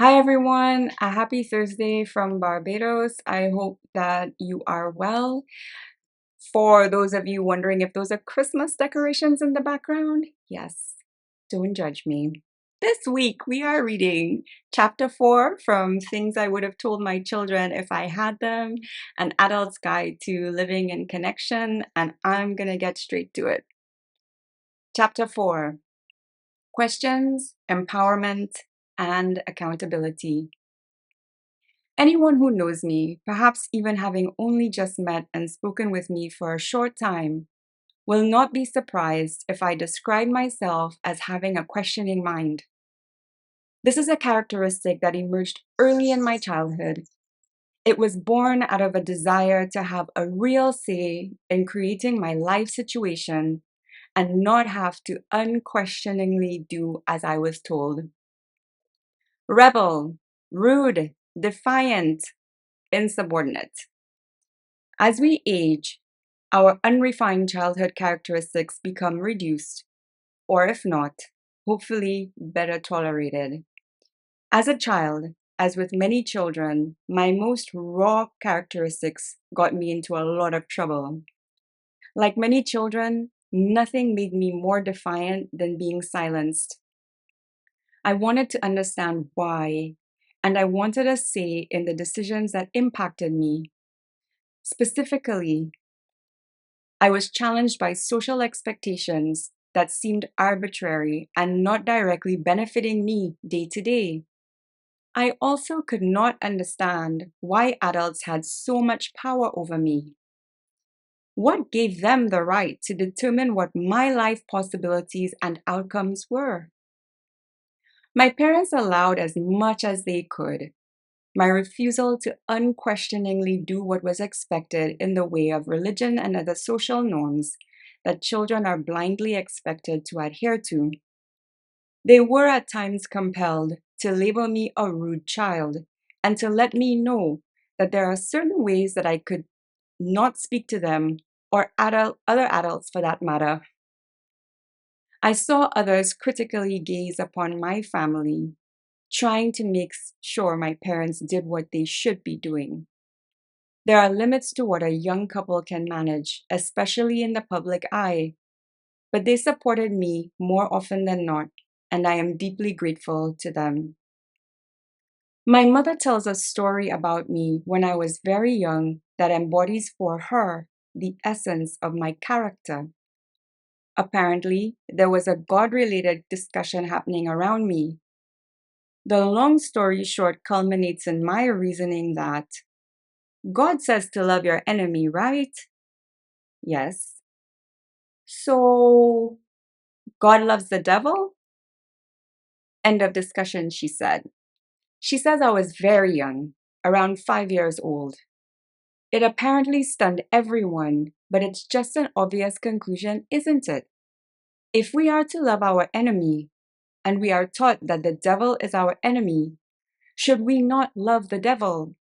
Hi everyone, a happy Thursday from Barbados. I hope that you are well. For those of you wondering if those are Christmas decorations in the background, yes, don't judge me. This week we are reading chapter 4 from Things I Would Have Told My Children If I Had Them, an adult's guide to living in connection, and I'm gonna get straight to it. Chapter 4: Questions, Empowerment, and Accountability. Anyone who knows me, perhaps even having only just met and spoken with me for a short time, will not be surprised if I describe myself as having a questioning mind. This is a characteristic that emerged early in my childhood. It was born out of a desire to have a real say in creating my life situation and not have to unquestioningly do as I was told. Rebel, rude, defiant, insubordinate. As we age, our unrefined childhood characteristics become reduced, or if not, hopefully better tolerated. As a child, as with many children, my most raw characteristics got me into a lot of trouble. Like many children, nothing made me more defiant than being silenced. I wanted to understand why, and I wanted a say in the decisions that impacted me. Specifically, I was challenged by social expectations that seemed arbitrary and not directly benefiting me day to day. I also could not understand why adults had so much power over me. What gave them the right to determine what my life possibilities and outcomes were? My parents allowed as much as they could. My refusal to unquestioningly do what was expected in the way of religion and other social norms that children are blindly expected to adhere to. They were at times compelled to label me a rude child and to let me know that there are certain ways that I could not speak to them or other adults for that matter. I saw others critically gaze upon my family, trying to make sure my parents did what they should be doing. There are limits to what a young couple can manage, especially in the public eye, but they supported me more often than not, and I am deeply grateful to them. My mother tells a story about me when I was very young that embodies for her the essence of my character. Apparently, there was a God related discussion happening around me. The long story short culminates in my reasoning that God says to love your enemy, right? Yes. So, God loves the devil? End of discussion, she said. She says I was very young, around 5 years old. It apparently stunned everyone, but it's just an obvious conclusion, isn't it? If we are to love our enemy, and we are taught that the devil is our enemy, should we not love the devil?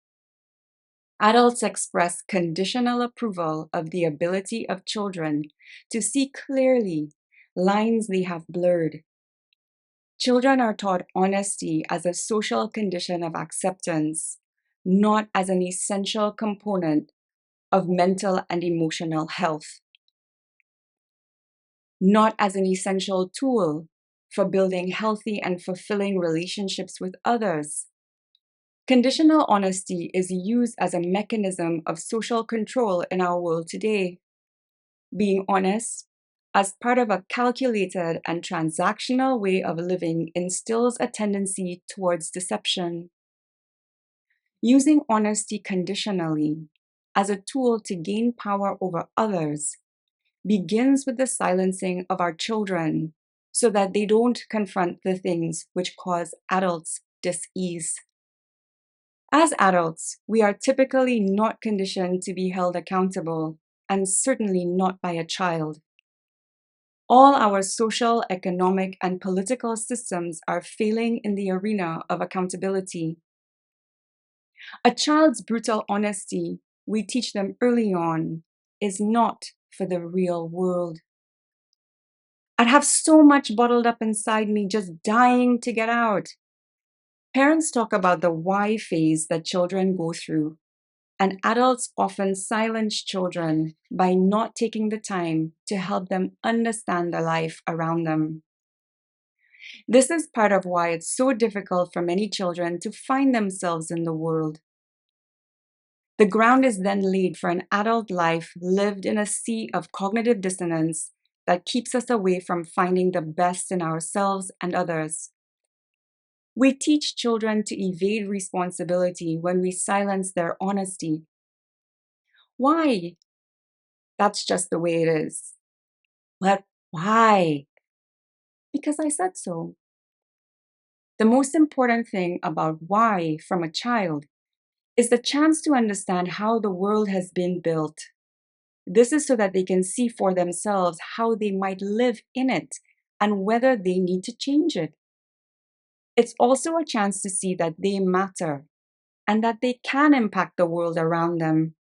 Adults express conditional approval of the ability of children to see clearly lines they have blurred. Children are taught honesty as a social condition of acceptance, not as an essential component of mental and emotional health, not as an essential tool for building healthy and fulfilling relationships with others. Conditional honesty is used as a mechanism of social control in our world today. Being honest, as part of a calculated and transactional way of living, instills a tendency towards deception. Using honesty conditionally as a tool to gain power over others begins with the silencing of our children so that they don't confront the things which cause adults dis-ease. As adults, we are typically not conditioned to be held accountable, and certainly not by a child. All our social, economic, and political systems are failing in the arena of accountability. A child's brutal honesty, we teach them early on, is not for the real world. I'd have so much bottled up inside me just dying to get out. Parents talk about the why phase that children go through, and adults often silence children by not taking the time to help them understand the life around them. This is part of why it's so difficult for many children to find themselves in the world. The ground is then laid for an adult life lived in a sea of cognitive dissonance that keeps us away from finding the best in ourselves and others. We teach children to evade responsibility when we silence their honesty. Why? That's just the way it is. But why? Because I said so. The most important thing about why from a child is the chance to understand how the world has been built. This is so that they can see for themselves how they might live in it and whether they need to change it. It's also a chance to see that they matter and that they can impact the world around them.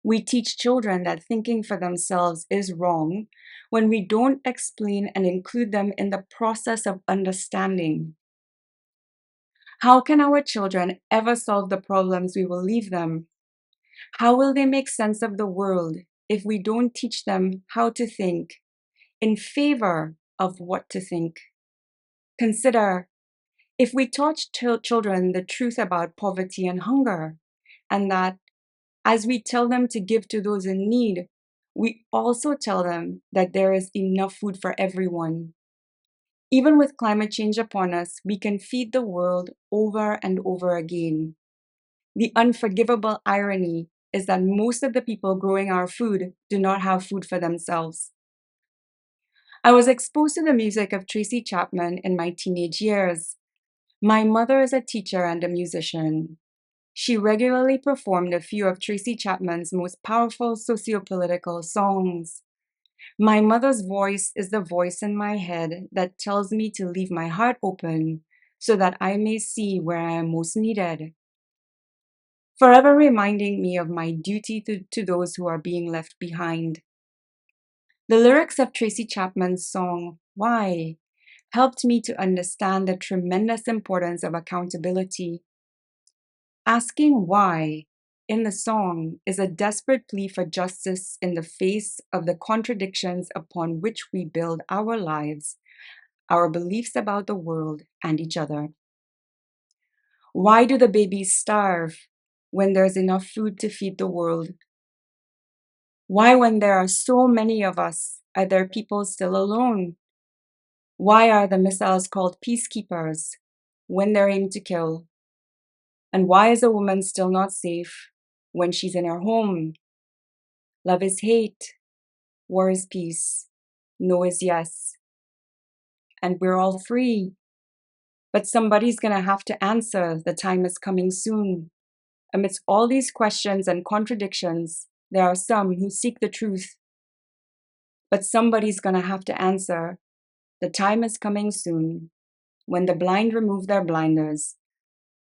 We teach children that thinking for themselves is wrong when we don't explain and include them in the process of understanding. How can our children ever solve the problems we will leave them? How will they make sense of the world if we don't teach them how to think in favor of what to think? Consider if we taught children the truth about poverty and hunger, and that as we tell them to give to those in need, we also tell them that there is enough food for everyone. Even with climate change upon us, we can feed the world over and over again. The unforgivable irony is that most of the people growing our food do not have food for themselves. I was exposed to the music of Tracy Chapman in my teenage years. My mother is a teacher and a musician. She regularly performed a few of Tracy Chapman's most powerful sociopolitical songs. My mother's voice is the voice in my head that tells me to leave my heart open so that I may see where I am most needed, forever reminding me of my duty to those who are being left behind. The lyrics of Tracy Chapman's song, Why, helped me to understand the tremendous importance of accountability. Asking why in the song is a desperate plea for justice in the face of the contradictions upon which we build our lives, our beliefs about the world and each other. Why do the babies starve when there's enough food to feed the world? Why, when there are so many of us, are there people still alone? Why are the missiles called peacekeepers when they're aimed to kill? And why is a woman still not safe when she's in her home? Love is hate, war is peace, no is yes. And we're all free. But somebody's going to have to answer. The time is coming soon. Amidst all these questions and contradictions, there are some who seek the truth. But somebody's going to have to answer. The time is coming soon when the blind remove their blinders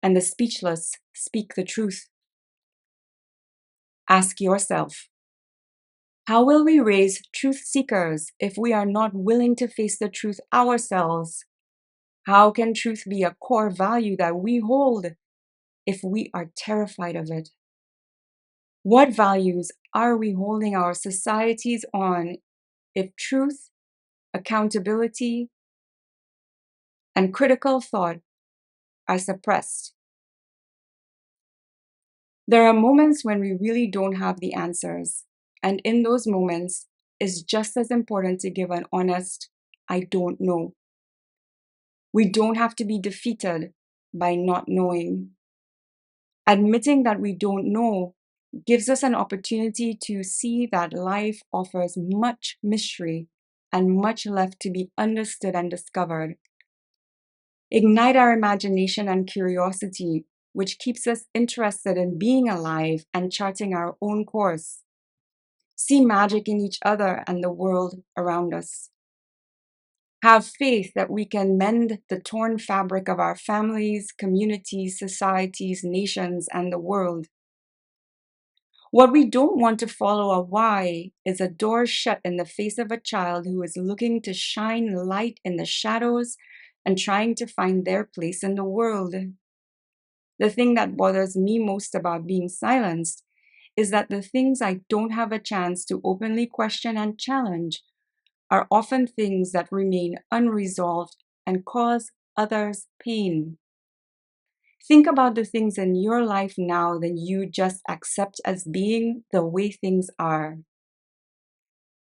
and the speechless speak the truth. Ask yourself, how will we raise truth seekers if we are not willing to face the truth ourselves? How can truth be a core value that we hold if we are terrified of it? What values are we holding our societies on if truth, accountability, and critical thought are suppressed? There are moments when we really don't have the answers, and in those moments, it's just as important to give an honest, I don't know. We don't have to be defeated by not knowing. Admitting that we don't know gives us an opportunity to see that life offers much mystery and much left to be understood and discovered. Ignite our imagination and curiosity, which keeps us interested in being alive and charting our own course. See magic in each other and the world around us. Have faith that we can mend the torn fabric of our families, communities, societies, nations, and the world. What we don't want to follow a why is a door shut in the face of a child who is looking to shine light in the shadows and trying to find their place in the world. The thing that bothers me most about being silenced is that the things I don't have a chance to openly question and challenge are often things that remain unresolved and cause others pain. Think about the things in your life now that you just accept as being the way things are.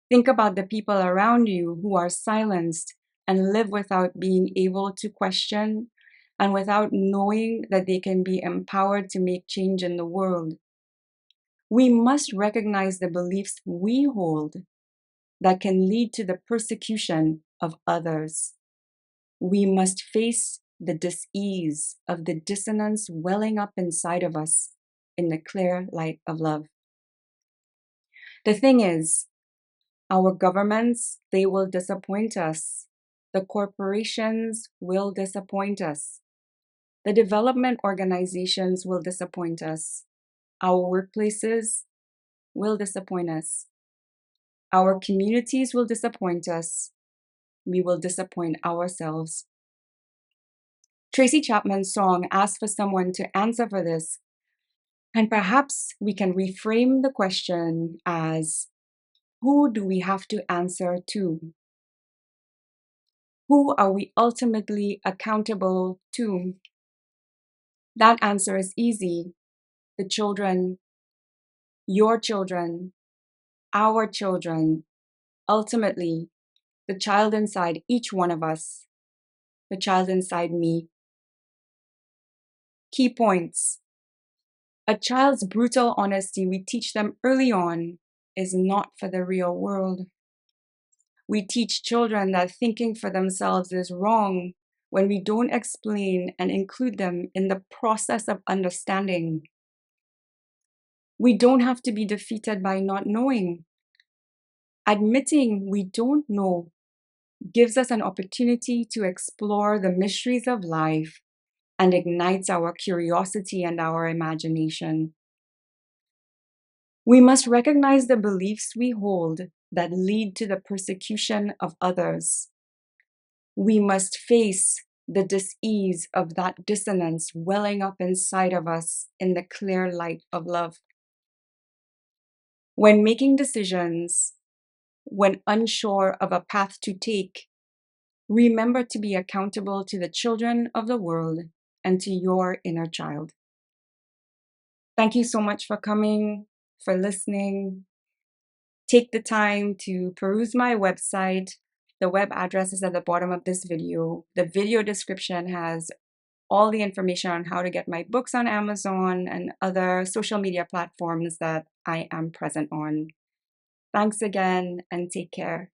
Think about the people around you who are silenced and live without being able to question and without knowing that they can be empowered to make change in the world. We must recognize the beliefs we hold that can lead to the persecution of others. We must face the dis-ease of the dissonance welling up inside of us in the clear light of love. The thing is, our governments, they will disappoint us. The corporations will disappoint us. The development organizations will disappoint us. Our workplaces will disappoint us. Our communities will disappoint us. We will disappoint ourselves. Tracy Chapman's song asks for someone to answer for this, and perhaps we can reframe the question as, who do we have to answer to? Who are we ultimately accountable to? That answer is easy. The children, your children, our children, ultimately, the child inside each one of us, the child inside me. Key points. A child's brutal honesty we teach them early on is not for the real world. We teach children that thinking for themselves is wrong when we don't explain and include them in the process of understanding. We don't have to be defeated by not knowing. Admitting we don't know gives us an opportunity to explore the mysteries of life and ignites our curiosity and our imagination. We must recognize the beliefs we hold that lead to the persecution of others. We must face the dis-ease of that dissonance welling up inside of us in the clear light of love. When making decisions, when unsure of a path to take, remember to be accountable to the children of the world and to your inner child. Thank you so much for coming, for listening. Take the time to peruse my website. The web address is at the bottom of this video. The video description has all the information on how to get my books on Amazon and other social media platforms that I am present on. Thanks again and take care.